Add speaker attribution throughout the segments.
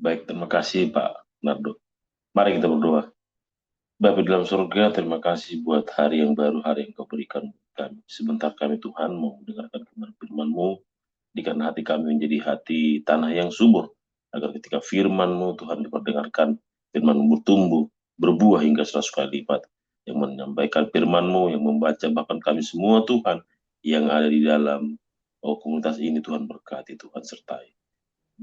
Speaker 1: Baik, terima kasih Pak Nardo. Mari kita berdoa. Bapa di dalam surga, terima kasih buat hari yang baru, hari yang Kau berikan kami. Sebentar kami Tuhan mau mendengarkan firman-Mu, jadikan hati kami menjadi hati tanah yang subur, agar ketika firman-Mu Tuhan diperdengarkan, firman-Mu bertumbuh, berbuah hingga 100 kali lipat. Yang menyampaikan firman-Mu, yang membaca bahkan kami semua Tuhan, yang ada di dalam komunitas ini Tuhan berkati, Tuhan sertai.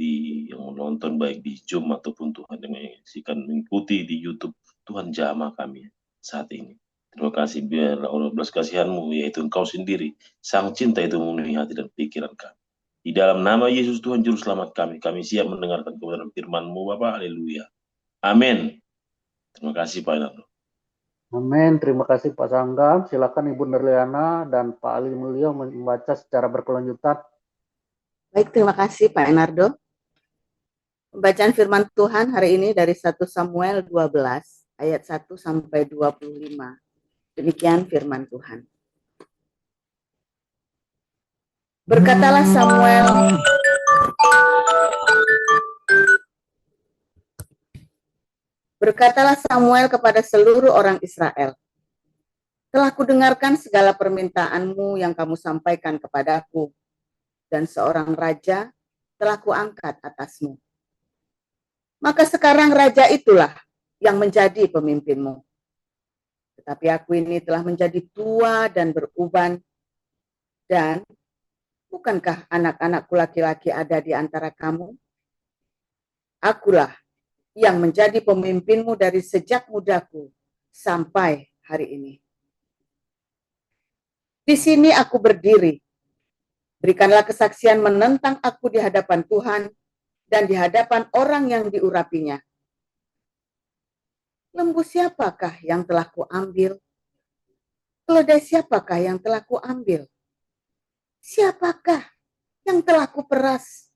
Speaker 1: Yang menonton baik di Zoom ataupun Tuhan yang menyaksikan mengikuti di YouTube, Tuhan jamah kami saat ini. Terima kasih biarlah Allah belas kasihan-Mu, yaitu Engkau sendiri, Sang Cinta itu memenuhi hati dan pikiran kami. Di dalam nama Yesus Tuhan Juru Selamat kami siap mendengarkan kebenaran firman-Mu Bapa, haleluya. Amin. Terima kasih Pak Enardo.
Speaker 2: Amin. Terima kasih Pak Sanggam. Silakan Ibu Nerliana dan Pak Ali Mulyo membaca secara berkelanjutan.
Speaker 3: Baik, terima kasih Pak Enardo. Pembacaan firman Tuhan hari ini dari 1 Samuel 12 ayat 1 sampai 25. Demikian firman Tuhan. Berkatalah Samuel kepada seluruh orang Israel, telah kudengarkan segala permintaanmu yang kamu sampaikan kepadaku, dan seorang raja telah kuangkat atasmu. Maka sekarang raja itulah yang menjadi pemimpinmu. Tetapi aku ini telah menjadi tua dan beruban, dan bukankah anak-anakku laki-laki ada di antara kamu? Akulah yang menjadi pemimpinmu dari sejak mudaku sampai hari ini. Di sini aku berdiri. Berikanlah kesaksian menentang aku di hadapan Tuhan dan di hadapan orang yang diurapinya. Lembu siapakah yang telah kuambil? Keledai siapakah yang telah kuambil? Siapakah yang telah kuperas?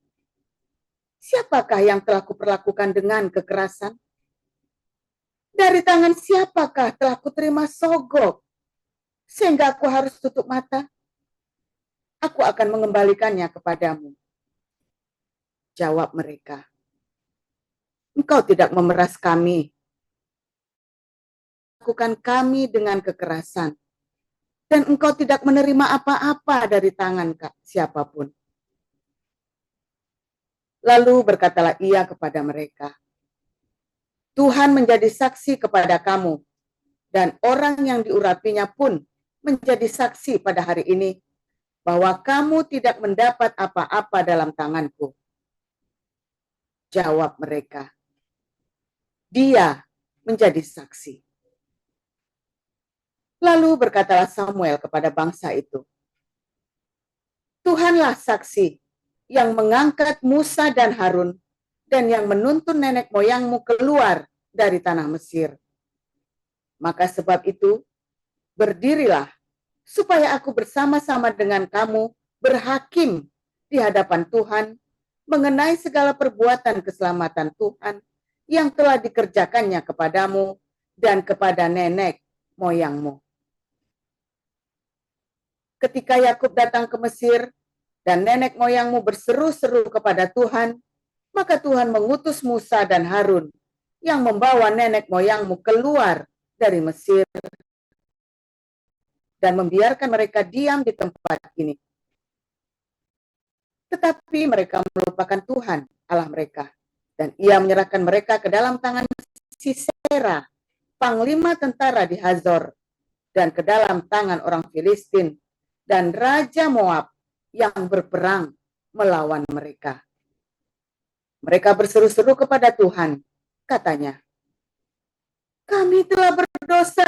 Speaker 3: Siapakah yang telah kuperlakukan dengan kekerasan? Dari tangan siapakah telah kuterima sogok, sehingga aku harus tutup mata? Aku akan mengembalikannya kepadamu. Jawab mereka, engkau tidak memeras kami, lakukan kami dengan kekerasan, dan engkau tidak menerima apa-apa dari tangan siapapun. Lalu berkatalah ia kepada mereka, Tuhan menjadi saksi kepada kamu, dan orang yang diurapinya pun menjadi saksi pada hari ini, bahwa kamu tidak mendapat apa-apa dalam tanganku. Jawab mereka, dia menjadi saksi. Lalu berkatalah Samuel kepada bangsa itu, Tuhanlah saksi yang mengangkat Musa dan Harun dan yang menuntun nenek moyangmu keluar dari tanah Mesir. Maka sebab itu, berdirilah supaya aku bersama-sama dengan kamu berhakim di hadapan Tuhan mengenai segala perbuatan keselamatan Tuhan yang telah dikerjakannya kepadamu dan kepada nenek moyangmu. Ketika Yakub datang ke Mesir dan nenek moyangmu berseru-seru kepada Tuhan, maka Tuhan mengutus Musa dan Harun yang membawa nenek moyangmu keluar dari Mesir dan membiarkan mereka diam di tempat ini. Tetapi mereka melupakan Tuhan Allah mereka, dan ia menyerahkan mereka ke dalam tangan Sisera, panglima tentara di Hazor, dan ke dalam tangan orang Filistin dan Raja Moab yang berperang melawan mereka. Mereka berseru-seru kepada Tuhan, katanya, kami telah berdosa,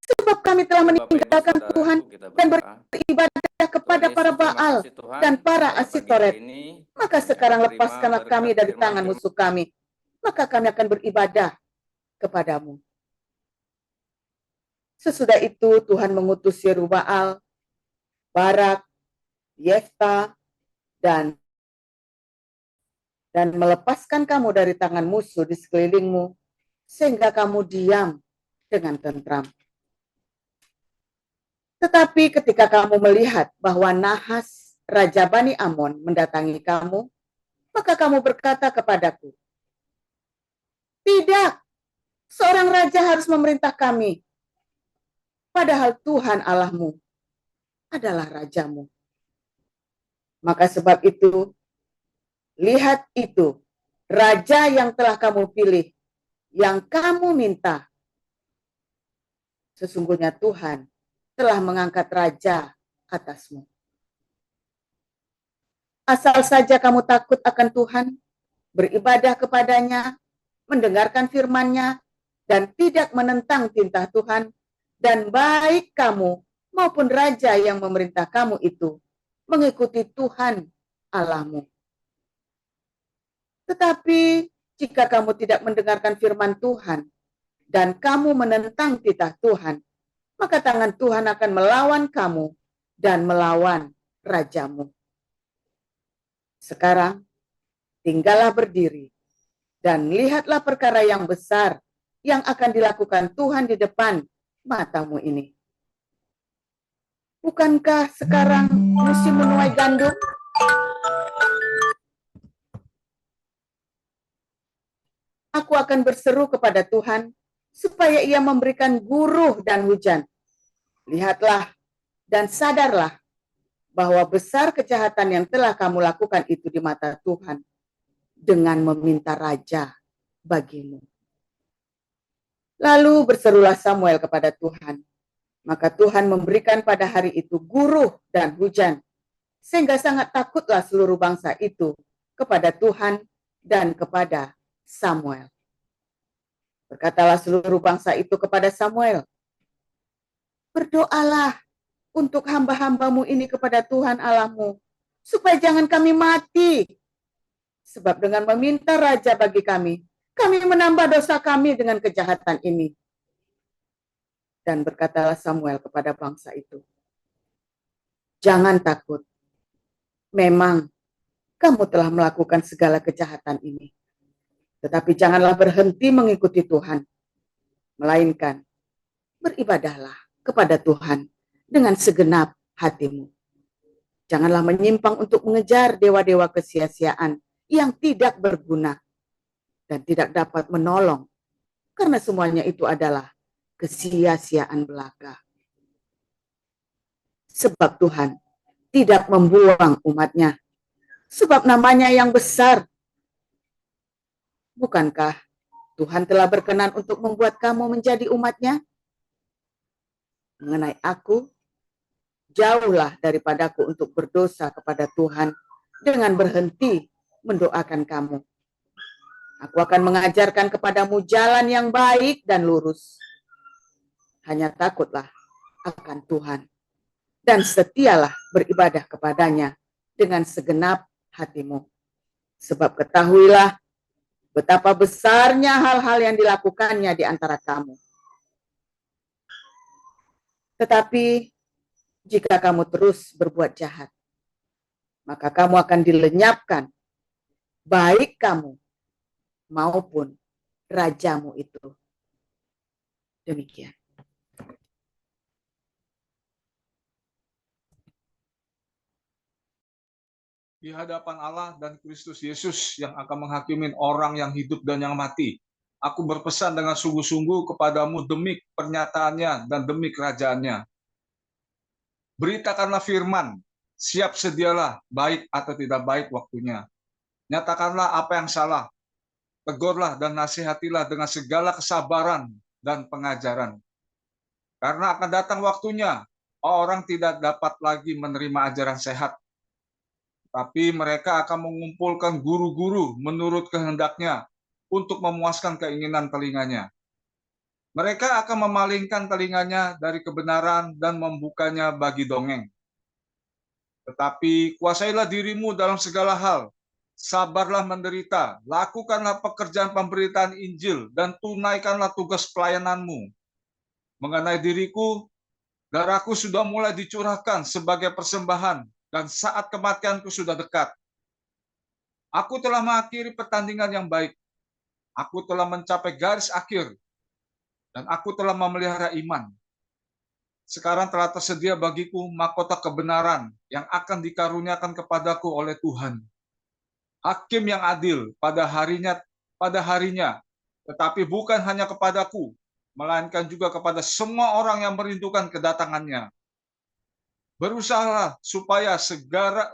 Speaker 3: sebab kami telah meninggalkan Tuhan dan beribadah kepada para Baal dan para Asitoret. Maka sekarang lepaskanlah kami dari tangan musuh kami, maka kami akan beribadah kepadamu. Sesudah itu Tuhan mengutus Yerubbaal, Barak, Yefta, dan melepaskan kamu dari tangan musuh di sekelilingmu, sehingga kamu diam dengan tentram. Tetapi ketika kamu melihat bahwa Nahas, Raja Bani Amon, mendatangi kamu, Maka kamu berkata kepadaku, tidak, seorang raja harus memerintah kami. Padahal Tuhan Allahmu adalah rajamu. Maka sebab itu, lihat itu, raja yang telah kamu pilih, yang kamu minta. Sesungguhnya Tuhan telah mengangkat raja atasmu. Asal saja kamu takut akan Tuhan, beribadah kepadanya, mendengarkan firman-Nya, dan tidak menentang titah Tuhan, dan baik kamu maupun raja yang memerintah kamu itu mengikuti Tuhan Allahmu. Tetapi jika kamu tidak mendengarkan firman Tuhan, dan kamu menentang titah Tuhan, maka tangan Tuhan akan melawan kamu dan melawan rajamu. Sekarang, tinggallah berdiri dan lihatlah perkara yang besar yang akan dilakukan Tuhan di depan matamu ini. Bukankah sekarang musim menuai gandum? Aku akan berseru kepada Tuhan supaya Ia memberikan guruh dan hujan. Lihatlah dan sadarlah bahwa besar kejahatan yang telah kamu lakukan itu di mata Tuhan dengan meminta raja bagimu. Lalu berserulah Samuel kepada Tuhan. Maka Tuhan memberikan pada hari itu guruh dan hujan, sehingga sangat takutlah seluruh bangsa itu kepada Tuhan dan kepada Samuel. Berkatalah seluruh bangsa itu kepada Samuel, berdoalah untuk hamba-hambamu ini kepada Tuhan Allahmu, supaya jangan kami mati. Sebab dengan meminta raja bagi kami menambah dosa kami dengan kejahatan ini. Dan berkatalah Samuel kepada bangsa itu, jangan takut. Memang kamu telah melakukan segala kejahatan ini. Tetapi janganlah berhenti mengikuti Tuhan. Melainkan beribadahlah kepada Tuhan dengan segenap hatimu. Janganlah menyimpang untuk mengejar dewa-dewa kesia-siaan yang tidak berguna dan tidak dapat menolong, karena semuanya itu adalah kesia-siaan belaka. Sebab Tuhan tidak membuang umat-Nya, sebab namanya yang besar. Bukankah Tuhan telah berkenan untuk membuat kamu menjadi umat-Nya? Mengenai aku, jauhlah daripadaku untuk berdosa kepada Tuhan dengan berhenti mendoakan kamu. Aku akan mengajarkan kepadamu jalan yang baik dan lurus. Hanya takutlah akan Tuhan dan setialah beribadah kepadanya dengan segenap hatimu. Sebab ketahuilah betapa besarnya hal-hal yang dilakukannya di antara kamu. Tetapi jika kamu terus berbuat jahat, maka kamu akan dilenyapkan, baik kamu maupun rajamu itu. Demikian.
Speaker 4: Di hadapan Allah dan Kristus Yesus yang akan menghakimin orang yang hidup dan yang mati, aku berpesan dengan sungguh-sungguh kepadamu demi pernyataannya dan demi kerajaannya. Beritakanlah firman, siap sedialah, baik atau tidak baik waktunya. Nyatakanlah apa yang salah, tegurlah dan nasihatilah dengan segala kesabaran dan pengajaran. Karena akan datang waktunya, orang tidak dapat lagi menerima ajaran sehat, tapi mereka akan mengumpulkan guru-guru menurut kehendaknya untuk memuaskan keinginan telinganya. Mereka akan memalingkan telinganya dari kebenaran dan membukanya bagi dongeng. Tetapi kuasailah dirimu dalam segala hal, sabarlah menderita, lakukanlah pekerjaan pemberitaan Injil, dan tunaikanlah tugas pelayananmu. Mengenai diriku, darahku sudah mulai dicurahkan sebagai persembahan, dan saat kematianku sudah dekat. Aku telah mengakhiri pertandingan yang baik. Aku telah mencapai garis akhir, dan aku telah memelihara iman. Sekarang telah tersedia bagiku mahkota kebenaran yang akan dikaruniakan kepadaku oleh Tuhan. hakim yang adil pada harinya, tetapi bukan hanya kepadaku, melainkan juga kepada semua orang yang merindukan kedatangannya. Berusahalah supaya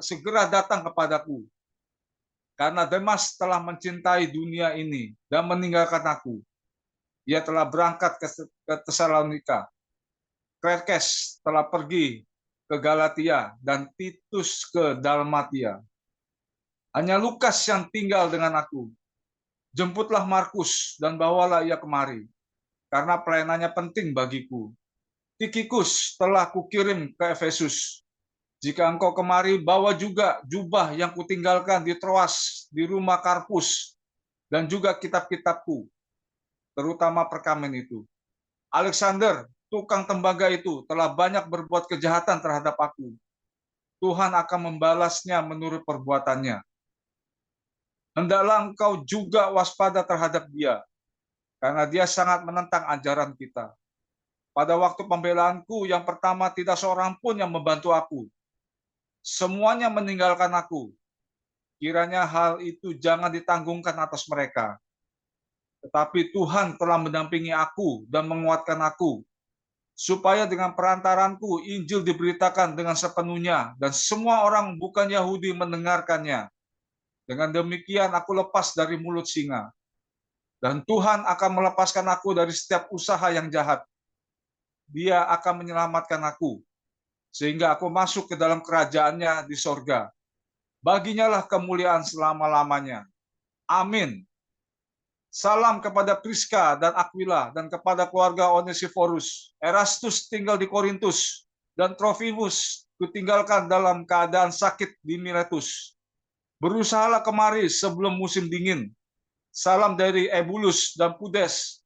Speaker 4: segera datang kepadaku, karena Demas telah mencintai dunia ini dan meninggalkan aku. Ia telah berangkat ke Tesalonika. Klerkes telah pergi ke Galatia dan Titus ke Dalmatia. Hanya Lukas yang tinggal dengan aku. Jemputlah Markus dan bawalah ia kemari, karena pelayanannya penting bagiku. Tikikus telah kukirim ke Efesus. Jika engkau kemari, bawa juga jubah yang kutinggalkan di Troas di rumah Karpus, dan juga kitab-kitabku, terutama perkamen itu. Alexander, tukang tembaga itu, telah banyak berbuat kejahatan terhadap aku. Tuhan akan membalasnya menurut perbuatannya. Hendaklah engkau juga waspada terhadap dia, karena dia sangat menentang ajaran kita. Pada waktu pembelaanku yang pertama tidak seorang pun yang membantu aku. Semuanya meninggalkan aku. Kiranya hal itu jangan ditanggungkan atas mereka. Tetapi Tuhan telah mendampingi aku dan menguatkan aku, supaya dengan perantaranku Injil diberitakan dengan sepenuhnya dan semua orang bukan Yahudi mendengarkannya. Dengan demikian aku lepas dari mulut singa. Dan Tuhan akan melepaskan aku dari setiap usaha yang jahat. Dia akan menyelamatkan aku, sehingga aku masuk ke dalam kerajaannya di sorga. Baginya lah kemuliaan selama-lamanya. Amin. Salam kepada Priska dan Aquila dan kepada keluarga Onesiforus. Erastus tinggal di Korintus, dan Trofimus kutinggalkan dalam keadaan sakit di Miletus. Berusahalah kemari sebelum musim dingin. Salam dari Ebulus dan Pudes,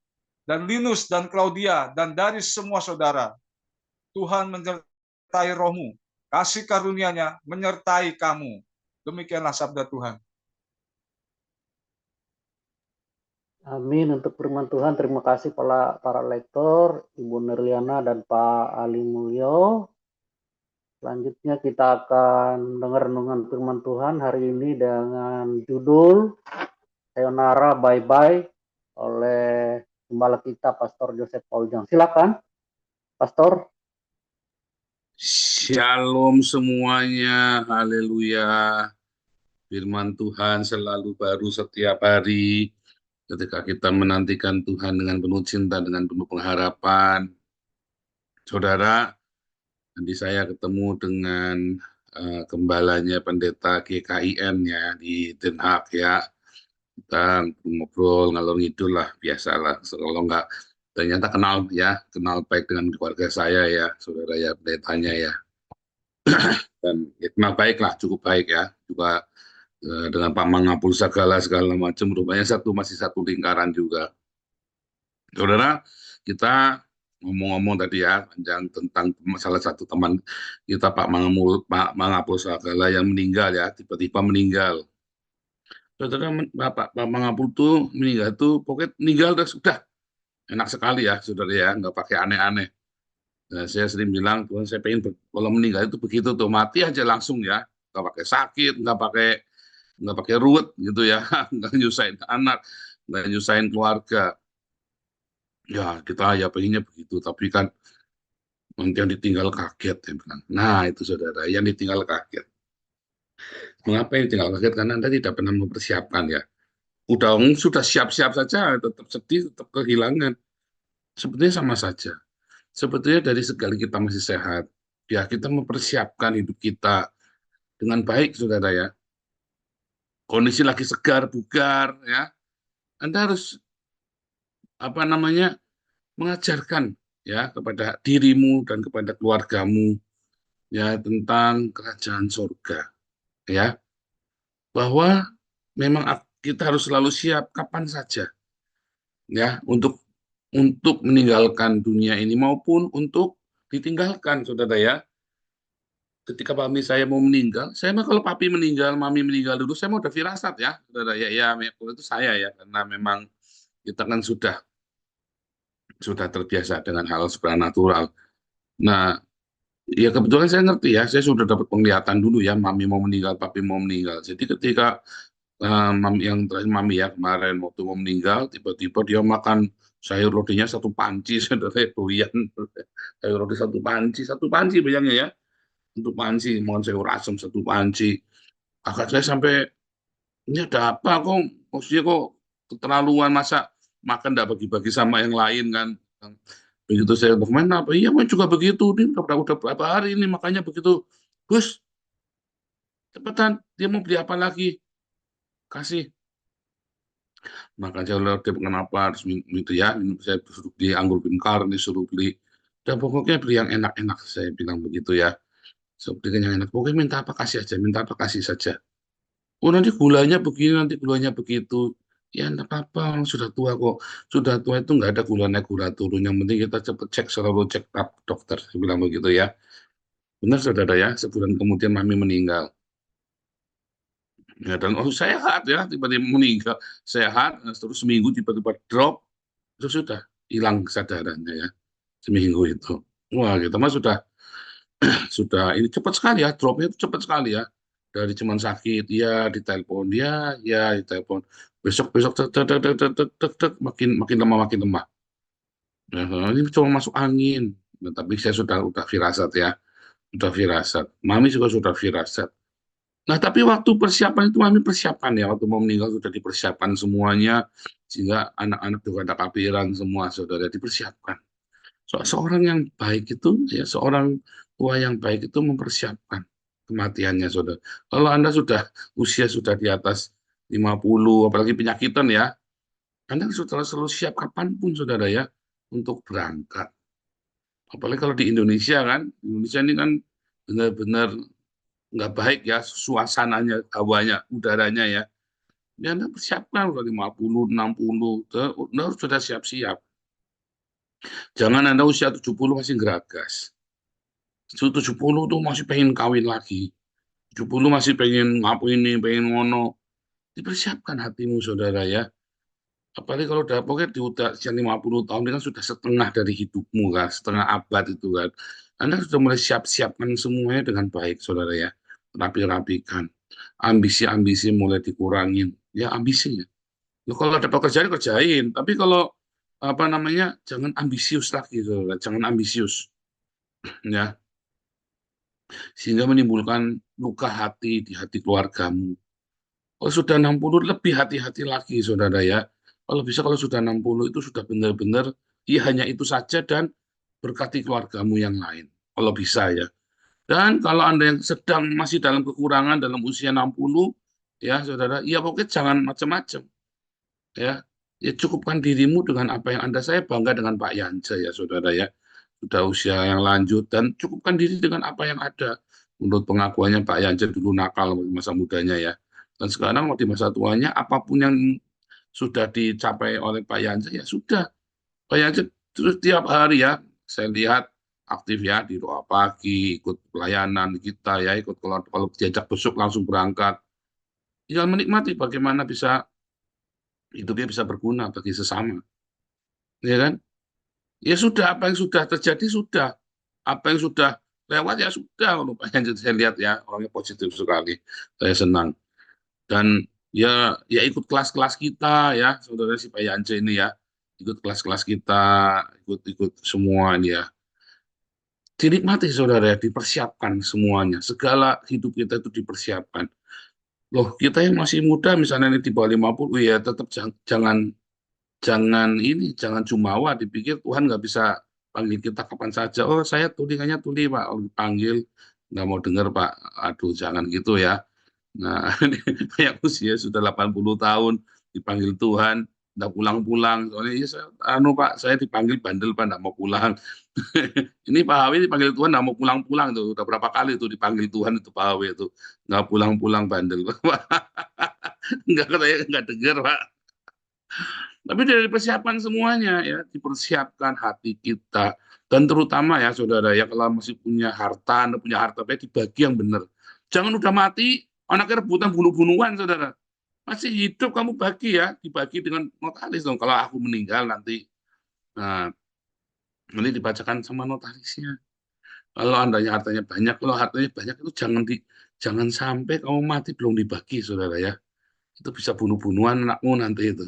Speaker 4: dan Linus dan Claudia, dan dari semua saudara. Tuhan menyertai rohmu, kasih karunia-Nya menyertai kamu. Demikianlah sabda Tuhan.
Speaker 2: Amin untuk firman Tuhan. Terima kasih para lektor, Ibu Nerliana dan Pak Ali Mulyo. Selanjutnya kita akan dengar renungan firman Tuhan hari ini dengan judul Sayonara Bye Bye oleh Gembala kita Pastor Joseph Pauljang. Silakan, Pastor.
Speaker 5: Shalom semuanya, haleluya. Firman Tuhan selalu baru setiap hari. Ketika kita menantikan Tuhan dengan penuh cinta, dengan penuh pengharapan. Saudara, nanti saya ketemu dengan gembalanya pendeta GKIN ya di Den Haag ya. Kita ngobrol ngalor ngidul lah, biasalah. Kalau enggak, ternyata kenal baik dengan keluarga saya ya, saudara ya, pendetanya ya. Dan ya, kenal baik lah, cukup baik ya. Juga dengan Pak Mangapul segala macam, rupanya masih satu lingkaran juga. Saudara, kita ngomong-ngomong tadi ya, tentang salah satu teman kita Pak Mangapul segala yang meninggal ya, tiba-tiba meninggal. Saudara, Pak Mangapul tuh meninggal tuh, pokoknya meninggal sudah enak sekali ya, saudara ya, nggak pakai aneh-aneh. Nah, saya sering bilang, Tuhan saya pengen kalau meninggal itu begitu tuh, mati aja langsung ya, nggak pakai sakit, nggak pakai ruwet gitu ya, nggak nyusahin anak, nggak nyusahin keluarga. Ya kita ya pengennya begitu, tapi kan yang ditinggal kaget ya bilang. Nah itu saudara, yang ditinggal kaget. Mengapa yang ditinggal kaget? Karena Anda tidak pernah mempersiapkan ya. Sudah siap-siap saja, tetap sedih, tetap kehilangan. Sebetulnya sama saja. Sebetulnya dari segala kita masih sehat, ya kita mempersiapkan hidup kita dengan baik, saudara ya. Kondisi lagi segar, bugar, ya. Anda harus mengajarkan ya kepada dirimu dan kepada keluargamu ya tentang kerajaan surga, ya. Bahwa memang kita harus selalu siap kapan saja, ya, untuk meninggalkan dunia ini maupun untuk ditinggalkan, saudara ya. Ketika papi saya mau meninggal, kalau papi meninggal, mami meninggal dulu, saya mau udah firasat ya, saudara ya, itu saya ya, karena memang kita kan sudah terbiasa dengan hal supranatural. Nah, ya kebetulan saya ngerti ya, saya sudah dapat penglihatan dulu ya, mami mau meninggal, papi mau meninggal. Jadi ketika yang terakhir mami ya kemarin waktu mau meninggal tiba-tiba dia makan sayur lodehnya satu panci saudara doyan sayur lodeh satu panci bayangnya ya satu panci mohon sayur asem satu panci kakak saya sampai ini ada apa kok maksudnya kok keterlaluan masa makan enggak bagi-bagi sama yang lain kan begitu saya main apa iya main juga begitu ini udah berapa hari ini makanya begitu Gus cepetan dia mau beli apa lagi kasih makan saya lodeh kenapa harus itu ya saya suruh beli anggur bingkar disuruh beli dan pokoknya beli yang enak-enak saya bilang begitu ya seperti yang enak pokoknya minta apa kasih aja minta apa kasih saja oh nanti gulanya begini nanti gulanya begitu ya enggak apa-apa orang sudah tua kok sudah tua itu nggak ada gula naik gula turun yang penting kita cepet cek selalu cek up dokter saya bilang begitu ya benar saudara ya sebulan kemudian mami meninggal ya dan oh sehat ya tiba-tiba meninggal sehat terus seminggu tiba-tiba drop itu sudah hilang kesadarannya ya seminggu itu wah kita mah sudah ini cepat sekali ya dropnya itu cepat sekali ya dari cuman sakit ya ditelepon dia ya ditelepon besok besok makin makin lemah nah, ini cuma masuk angin nah, tapi saya sudah firasat ya sudah firasat mami juga sudah firasat nah tapi waktu persiapan itu mami persiapan ya waktu mau meninggal sudah dipersiapkan semuanya sehingga anak-anak juga ada kapiran semua sudah dipersiapkan seorang yang baik itu ya seorang tua yang baik itu mempersiapkan kematiannya saudara. Kalau Anda sudah usia sudah di atas 50 apalagi penyakitan ya, Anda sudah selalu siap kapanpun saudara ya untuk berangkat. Apalagi kalau di Indonesia kan, Indonesia ini kan benar-benar nggak baik ya suasananya, hawanya, udaranya ya. Ya Anda persiapkan udah 50, 60, Anda harus sudah siap-siap. Jangan Anda usia 70 masih geragas. 70 tuh masih pengen kawin lagi. 70 masih pengen ngapain ini, pengen ngono. Dipersiapkan hatimu, saudara ya. Apalagi kalau udah pokoknya di usia 50 tahun ini kan sudah setengah dari hidupmu kan, setengah abad itu kan. Anda sudah mulai siap-siapkan semuanya dengan baik, saudara ya. Rapi-rapikan. Ambisi-ambisi mulai dikurangin. Ya ambisi ya. Loh, kalau ada pekerjaan kerjain, tapi kalau apa namanya jangan ambisius lagi, saudara. Jangan ambisius, ya. Sehingga menimbulkan luka hati di hati keluargamu. Kalau sudah 60 lebih hati-hati lagi saudara ya. Kalau bisa kalau sudah 60 itu sudah benar-benar ya hanya itu saja dan berkati keluargamu yang lain. Kalau bisa ya. Dan kalau Anda yang sedang masih dalam kekurangan dalam usia 60 ya saudara, ya pokoknya jangan macam-macam ya. Ya cukupkan dirimu dengan apa yang Anda saya bangga dengan Pak Yanja ya saudara ya. Sudah usia yang lanjut dan cukupkan diri dengan apa yang ada. Menurut pengakuannya Pak Yanja dulu nakal di masa mudanya ya. Dan sekarang di masa tuanya apapun yang sudah dicapai oleh Pak Yanja ya sudah. Pak Yanja terus tiap hari ya saya lihat aktif ya di doa pagi, ikut pelayanan kita ya, ikut kalau diajak besok langsung berangkat. Tinggal menikmati bagaimana bisa hidupnya bisa berguna bagi sesama. Ya kan? Ya sudah apa yang sudah terjadi sudah. Apa yang sudah lewat ya sudah. Pak Yanja saya lihat ya orangnya positif sekali. Saya senang. Dan ya ikut kelas-kelas kita ya saudara si Pak Yance ini ya ikut kelas-kelas kita ikut semua ini ya dinikmati saudara ya dipersiapkan semuanya segala hidup kita itu dipersiapkan loh kita yang masih muda misalnya ini di bawah 50 ya tetap jangan jangan ini jangan jumawa dipikir Tuhan nggak bisa panggil kita kapan saja oh saya tulingannya tuli Pak oh, dipanggil nggak mau dengar Pak aduh jangan gitu ya. Nah, kayak usia sudah 80 tahun dipanggil Tuhan, enggak pulang-pulang. Soalnya ya Pak, saya dipanggil bandel Pak, enggak mau pulang. Ini Pak Hawi dipanggil Tuhan enggak mau pulang-pulang tuh. Udah berapa kali tuh dipanggil Tuhan itu Pak Hawi itu. Enggak pulang-pulang bandel. Enggak katanya enggak dengar, Pak. Tapi dari persiapan semuanya ya, dipersiapkan hati kita. Dan terutama ya saudara ya, kalau masih punya harta, Anda punya harta, dibagi yang benar. Jangan udah mati, anaknya rebutan bunuh-bunuhan saudara. Masih hidup kamu bagi ya, dibagi dengan notaris dong. Kalau aku meninggal nanti, nah, nanti dibacakan sama notarisnya. Kalau Anda hartanya banyak, kalau hartanya banyak itu jangan sampai kamu mati belum dibagi saudara ya. Itu bisa bunuh-bunuhan anakmu nanti itu.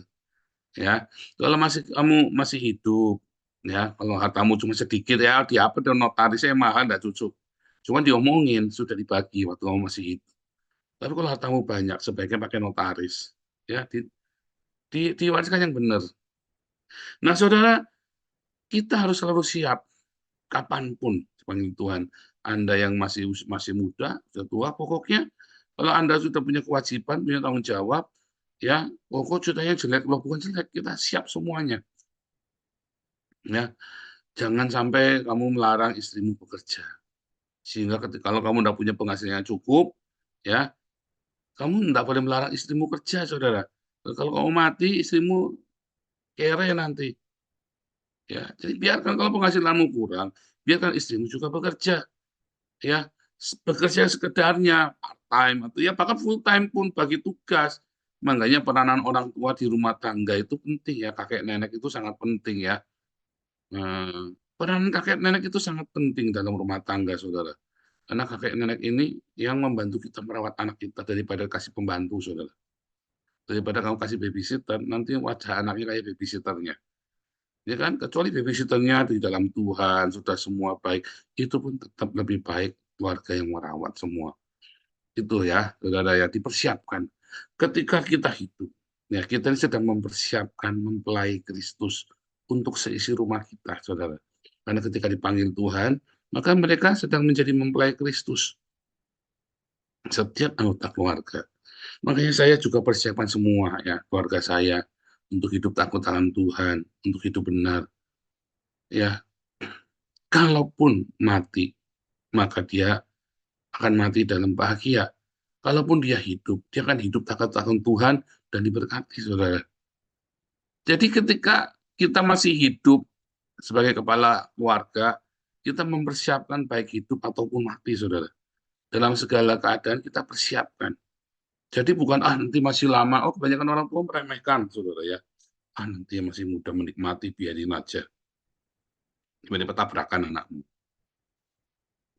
Speaker 5: Ya, kalau kamu masih hidup, ya, kalau hartamu cuma sedikit ya, di apa dan notarisnya mahal enggak cucu. Cuma diomongin sudah dibagi waktu kamu masih hidup. Tapi kalau hartamu banyak, sebaiknya pakai notaris. Ya, diwariskan yang benar. Nah, saudara, kita harus selalu siap kapanpun dipanggil Tuhan. Anda yang masih muda, sudah tua, pokoknya kalau Anda sudah punya kewajiban, punya tanggung jawab, ya, pokok ceritanya jelek, loh bukan jelek, kita siap semuanya. Ya, jangan sampai kamu melarang istrimu bekerja. Sehingga kalau kamu tidak punya penghasilan yang cukup, ya, kamu tidak boleh melarang istrimu kerja, saudara. Kalau kamu mati, istrimu kere nanti. Ya, jadi biarkan kalau penghasilanmu kurang, biarkan istrimu juga bekerja. Ya, bekerja sekedarnya, part time atau ya bahkan full time pun bagi tugas. Makanya peranan orang tua di rumah tangga itu penting ya, kakek nenek itu sangat penting ya. Peran kakek nenek itu sangat penting dalam rumah tangga, saudara. Karena kakek nenek ini yang membantu kita merawat anak kita daripada kasih pembantu, saudara. Daripada kamu kasih babysitter, nanti wajah anaknya kayak babysitternya. Ya kan, kecuali babysitternya di dalam Tuhan, sudah semua baik, itu pun tetap lebih baik keluarga yang merawat semua. Itu ya, saudara ya, dipersiapkan. Ketika kita hidup, ya kita sedang mempersiapkan mempelai Kristus untuk seisi rumah kita, saudara. Karena ketika dipanggil Tuhan, maka mereka sedang menjadi mempelai Kristus. Setiap anggota keluarga. Makanya saya juga persiapkan semua ya keluarga saya untuk hidup takut akan Tuhan, untuk hidup benar. Ya, kalaupun mati, maka dia akan mati dalam bahagia. Kalaupun dia hidup, dia akan hidup takut akan Tuhan dan diberkati, saudara. Jadi ketika kita masih hidup sebagai kepala keluarga, kita mempersiapkan baik hidup ataupun mati, saudara. Dalam segala keadaan kita persiapkan. Jadi bukan, nanti masih lama, kebanyakan orang tua meremehkan, saudara ya. Nanti masih muda menikmati, biarin aja. Tiba-tiba tabrakan anakmu.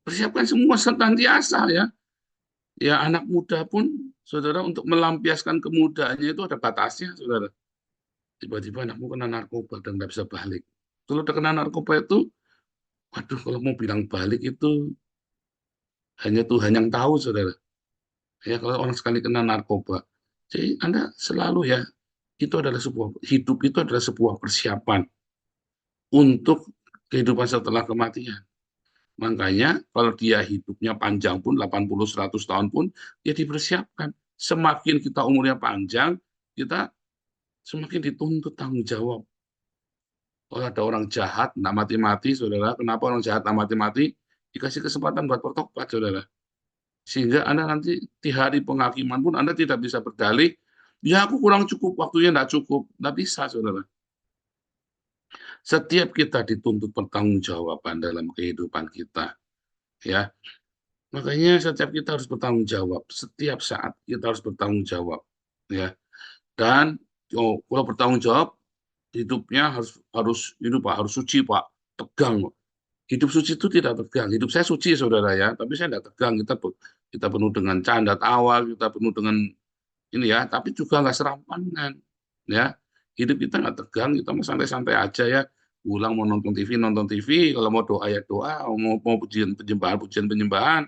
Speaker 5: Persiapkan semua senantiasa ya. Ya anak muda pun, saudara, untuk melampiaskan kemudaannya itu ada batasnya, saudara. Tiba-tiba anakmu kena narkoba dan nggak bisa balik. Kalau udah kena narkoba itu, waduh, kalau mau bilang balik itu hanya Tuhan yang tahu, saudara. Ya kalau orang sekali kena narkoba, jadi Anda selalu ya, itu adalah hidup itu adalah sebuah persiapan untuk kehidupan setelah kematian. Makanya kalau dia hidupnya panjang pun 80-100 tahun pun dia dipersiapkan. Semakin kita umurnya panjang, kita semakin dituntut tanggung jawab. Kalau ada orang jahat, nggak mati-mati, saudara. Kenapa orang jahat nggak mati-mati? Dikasih kesempatan buat bertobat, saudara. Sehingga Anda nanti di hari penghakiman pun Anda tidak bisa berdalih, ya aku kurang cukup, waktunya nggak cukup. Nggak bisa, saudara. Setiap kita dituntut pertanggungjawaban dalam kehidupan kita. Ya, makanya setiap kita harus bertanggung jawab. Setiap saat kita harus bertanggung jawab. Ya, dan kalau bertanggung jawab, hidupnya harus hidup Pak, harus suci Pak, tegang. Hidup suci itu tidak tegang. Hidup saya suci, saudara ya, tapi saya tidak tegang. Kita penuh dengan canda tawa, kita penuh dengan ini ya, tapi juga nggak serampangan. Ya, hidup kita nggak tegang, kita mau santai-santai aja ya. Pulang mau nonton TV, kalau mau doa ya doa, mau pujian penyembahan.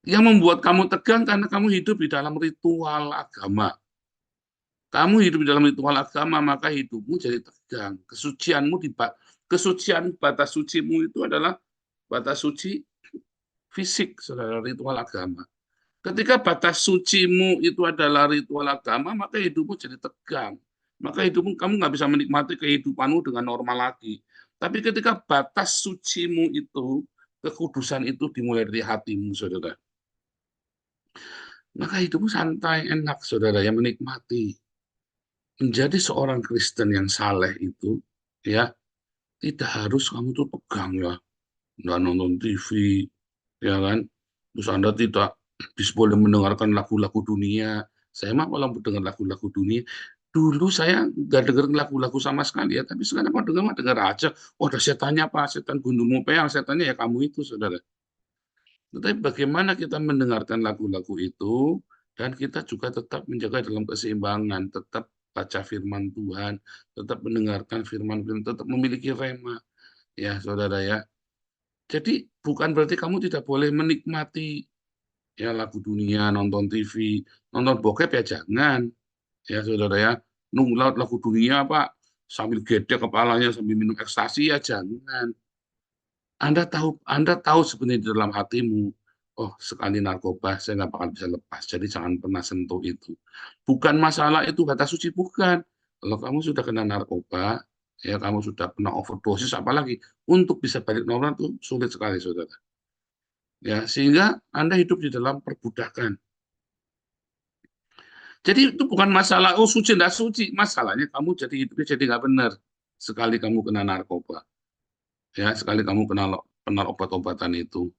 Speaker 5: Yang membuat kamu tegang karena kamu hidup di dalam ritual agama. Kamu hidup di dalam ritual agama, maka hidupmu jadi tegang. Kesucian batas sucimu itu adalah batas suci fisik, saudara, ritual agama. Ketika batas sucimu itu adalah ritual agama, maka hidupmu jadi tegang. Maka hidupmu, kamu nggak bisa menikmati kehidupanmu dengan normal lagi. Tapi ketika batas sucimu itu, kekudusan itu dimulai dari hatimu, saudara. Maka hidupmu santai, enak, saudara, yang menikmati. Menjadi seorang Kristen yang saleh itu, ya, tidak harus kamu tuh pegang ya, nggak nonton TV, ya kan, terus Anda tidak bisa boleh mendengarkan lagu-lagu dunia. Saya mah malah mendengar lagu-lagu dunia. Dulu saya nggak dengar lagu-lagu sama sekali ya, tapi sekarang mau dengar aja. Ada setannya Pak, setan gundumu peang, setannya ya kamu itu, saudara. Tetapi bagaimana kita mendengarkan lagu-lagu itu Dan kita juga tetap menjaga dalam keseimbangan, tetap baca firman Tuhan, tetap mendengarkan firman Tuhan, tetap memiliki rema, ya saudara ya. Jadi bukan berarti kamu tidak boleh menikmati ya lagu dunia, nonton TV, nonton bokep ya jangan, ya saudara ya. Nunggu lagu dunia Pak, sambil gede kepalanya, sambil minum ekstasi ya jangan. Anda tahu sebenarnya di dalam hatimu, oh sekali narkoba saya nggak bakal bisa lepas, jadi jangan pernah sentuh itu. Bukan masalah itu kata suci, bukan. Kalau kamu sudah kena narkoba, ya kamu sudah pernah overdosis, apalagi untuk bisa balik normal itu sulit sekali, saudara. Ya, sehingga Anda hidup di dalam perbudakan. Jadi itu bukan masalah, oh suci tidak suci, masalahnya kamu jadi hidupnya jadi nggak benar sekali kamu kena narkoba. Ya, sekali kamu kenal obat-obatan itu.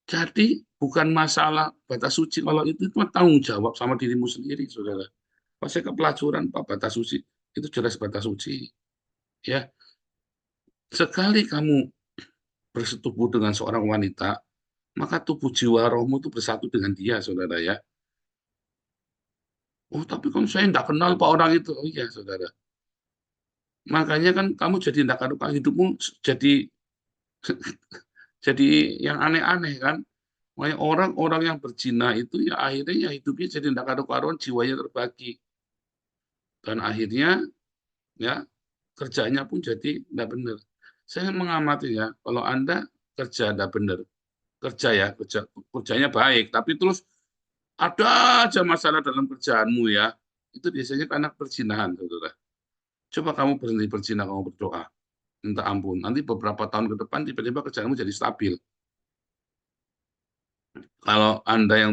Speaker 5: Jadi bukan masalah batas suci, kalau itu cuma tanggung jawab sama dirimu sendiri, saudara. Pas saya ke pelacuran, Pak, batas suci itu jelas batas suci. Ya, sekali kamu bersetubuh dengan seorang wanita, maka tubuh jiwa rohmu itu bersatu dengan dia, saudara ya. Oh, tapi kan saya tidak kenal Pak orang itu. Oh iya, saudara. Makanya kan kamu jadi tidak karuan, hidupmu jadi jadi yang aneh-aneh kan. Makanya orang-orang yang berzina itu ya akhirnya ya hidupnya jadi tidak karu-karuan, jiwanya terbagi. Dan akhirnya ya kerjanya pun jadi tidak benar. Saya mengamati ya, kalau Anda kerja tidak benar, kerjanya baik, tapi terus ada aja masalah dalam kerjaanmu ya, itu biasanya karena perzinahan, saudara. Coba kamu berhenti berzina, kamu berdoa, minta ampun. Nanti beberapa tahun ke depan tiba-tiba kerjaanmu jadi stabil. Kalau Anda yang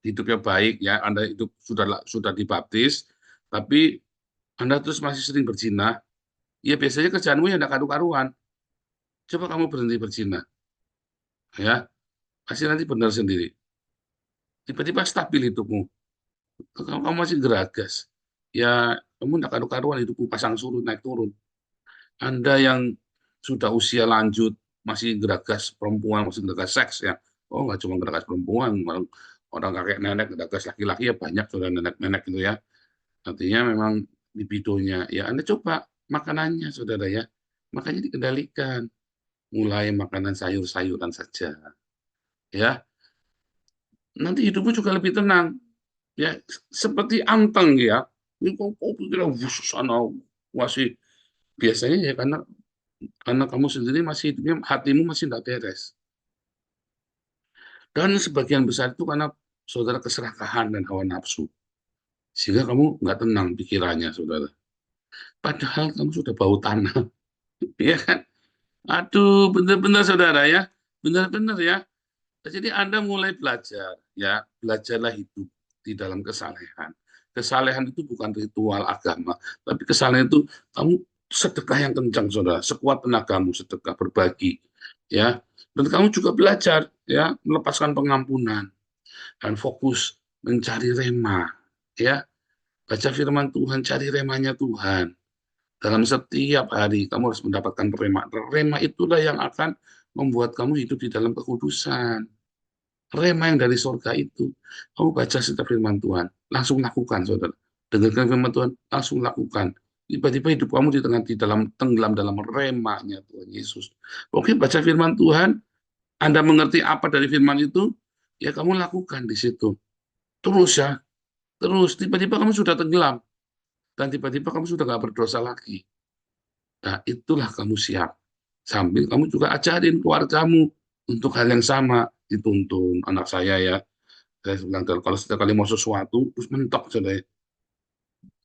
Speaker 5: hidupnya baik ya, Anda hidup sudah dibaptis, tapi Anda terus masih sering berzina, ya biasanya kerjaanmu yang tidak karu-karuan. Coba kamu berhenti berzina, ya pasti nanti benar sendiri. Tiba-tiba stabil hidupmu, kamu masih geragas, ya kamu tidak karu-karuan, hidupmu pasang surut naik turun. Anda yang sudah usia lanjut masih geragas perempuan, masih geragas seks ya, oh nggak cuma geragas perempuan, orang kakek nenek geragas laki-laki ya banyak, sudah nenek-nenek itu ya. Artinya memang libidonya ya Anda coba makanannya, saudara ya, makanya dikendalikan, mulai makanan sayur-sayuran saja ya, nanti hidupmu juga lebih tenang ya, seperti anteng ya. Ini kok pikir sana masih biasanya ya karena kamu sendiri masih hidupnya, hatimu masih tidak beres. Dan sebagian besar itu karena saudara keserakahan dan hawa nafsu, sehingga kamu nggak tenang pikirannya, saudara. Padahal kamu sudah bau tanah, ya kan? Aduh, benar-benar saudara ya, benar-benar ya. Jadi Anda mulai belajar, ya, belajarlah hidup di dalam kesalehan. Kesalehan itu bukan ritual agama, tapi kesalehan itu kamu sedekah yang kencang, saudara. Sekuat tenagamu sedekah berbagi, ya. Dan kamu juga belajar, ya, melepaskan pengampunan dan fokus mencari rema, ya. Baca firman Tuhan, cari remanya Tuhan. Dalam setiap hari kamu harus mendapatkan rema. Rema itulah yang akan membuat kamu hidup di dalam kekudusan. Rema yang dari surga itu. Kamu baca setiap firman Tuhan, langsung lakukan, saudara. Dengarkan firman Tuhan, langsung lakukan. Tiba-tiba hidup kamu tenggelam dalam remanya Tuhan Yesus. Oke, baca firman Tuhan, Anda mengerti apa dari firman itu, ya kamu lakukan di situ. Terus ya, terus tiba-tiba kamu sudah tenggelam. Dan tiba-tiba kamu sudah nggak berdosa lagi. Nah, itulah kamu siap. Sambil kamu juga ajarin keluargamu untuk hal yang sama, dituntun anak saya ya. Saya bilang kalau setiap kali mau sesuatu terus mentok, saudara.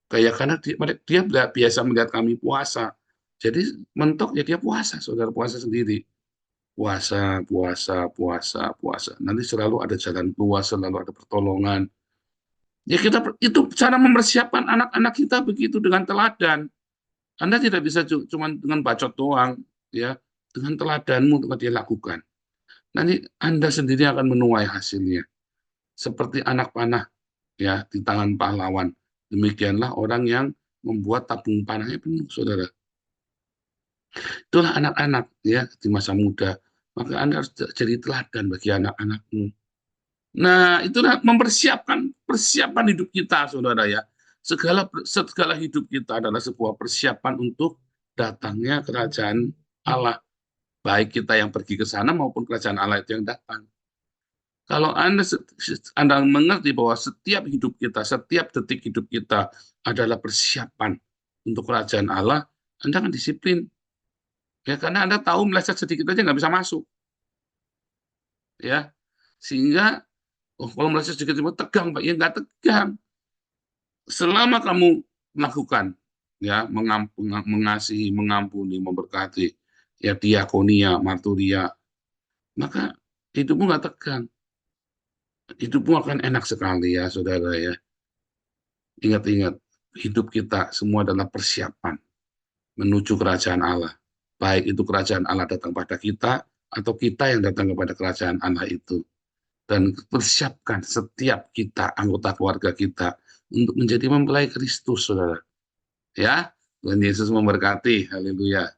Speaker 5: Kayak karena dia biasa melihat kami puasa. Jadi mentok ya dia puasa, saudara, puasa sendiri. Puasa, puasa, puasa, puasa. Nanti selalu ada jalan keluar, selalu ada pertolongan. Ya kita itu cara mempersiapkan anak-anak kita begitu dengan teladan. Anda tidak bisa cuma dengan bacot doang, ya, dengan teladanmu untuk dia lakukan. Nanti Anda sendiri akan menuai hasilnya. Seperti anak panah, ya, di tangan pahlawan. Demikianlah orang yang membuat tabung panahnya penuh, saudara. Itulah anak-anak, ya, di masa muda. Maka Anda harus jadi teladan bagi anak-anakmu. Nah, itulah mempersiapkan persiapan hidup kita, saudara ya. Segala hidup kita adalah sebuah persiapan untuk datangnya kerajaan Allah. Baik kita yang pergi ke sana maupun kerajaan Allah itu yang datang. Kalau Anda mengerti bahwa setiap hidup kita, setiap detik hidup kita adalah persiapan untuk kerajaan Allah, Anda akan disiplin. Ya, karena Anda tahu meleset sedikit aja nggak bisa masuk. Ya, sehingga kalau meleset sedikit tegang, Pak, ya nggak tegang. Selama kamu melakukan, ya, mengasihi, mengampuni, memberkati, ya, diakonia, marturia, maka hidupmu nggak tegang. Hidupmu akan enak sekali ya, saudara ya. Ingat-ingat, hidup kita semua adalah persiapan menuju kerajaan Allah. Baik itu kerajaan Allah datang pada kita, atau kita yang datang kepada kerajaan Allah itu. Dan persiapkan setiap kita, anggota keluarga kita, untuk menjadi mempelai Kristus, saudara. Ya, Tuhan Yesus memberkati. Haleluya.